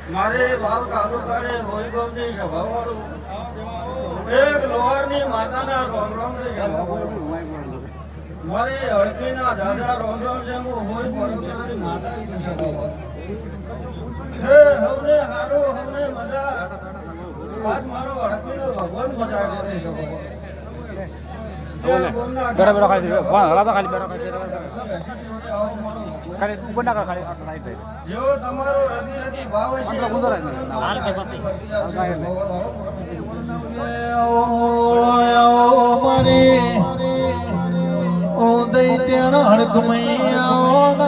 મારે વાવ તાલુકાને મોઈગોમની સભાવાળું એક લોહારની માતાના રોમ રોમ ની સભાવાળું મારે હળપીના દાદા રોમ રોમ છે હું હોય પરમપરાની માતાની સભાવાળું હે હમને હારો હમને મજા આજ મારો હળપીનો ભગવાન બચાવે છે સભાવાળું બેરો ખાલી ફોન હલા તો ખાલી બેરો ખાલી ઉપર ના ખાલી જો તમારો રદી રદી ભાવ છે અંદર હાલ કે પછી મારી ઓ દૈત્યણ હડકમૈયા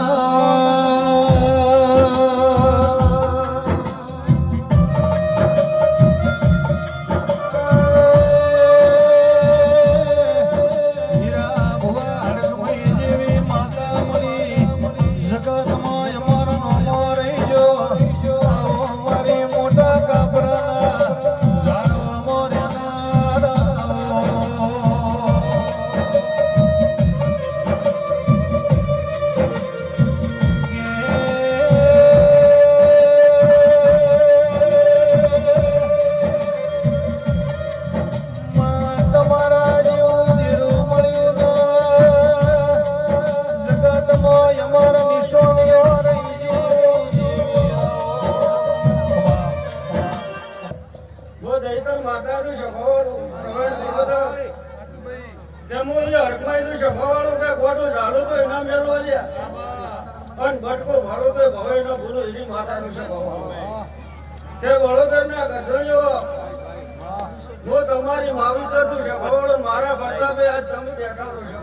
તમારી માવિતર તું સભાવાળો મારા પ્રતાપે આજ તમે બેઠા છો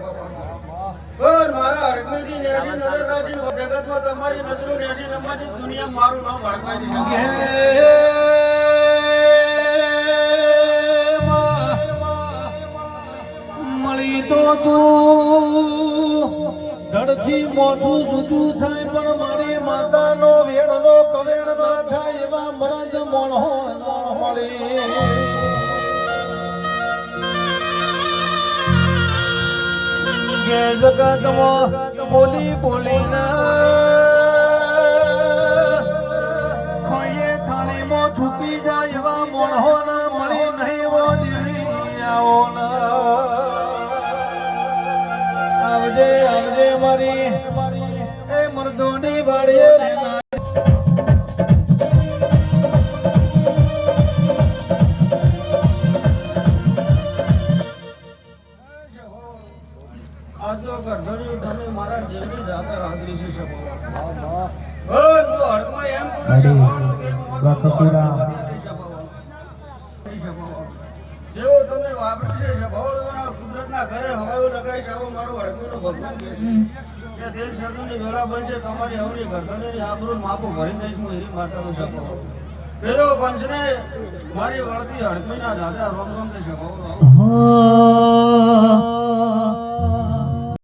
પણ મારા હડકમીથી નેસી નજર રાખીને જગતમાં તમારી નજરો નેસી નમાજી દુનિયા મારું નામ હડકવાઈ દીધું મળી તો તું ધડથી મોઢું જુદું થાય પણ મારી માતાનો વેણનો કવેણ ના થાય એવા મરદ મોણો મળે કે જગતમાં બોલી બોલીના ખોઈએ થાળીમાં થૂકી જાય એવા મોણો ના મળી નહીં વો દેવી આવો ના આવજે આવજે મારી એ મરદોની વાડીએ રે મારા જેવી જાતે હાજરી છે જેવો તમે વાપરી છે કુદરતના ઘરે હવાયો લગાઈ છે આવો મારો હડકીનો ભગવાન કે દિલ શરણની વેળા બનશે તમારી હવની ગરદનની આબરૂ માપો ભરી દઈશ હું એની માતાનો સપો પેલો પંચને મારી વળતી હડકીના દાદા રોમ રોમ ને સપો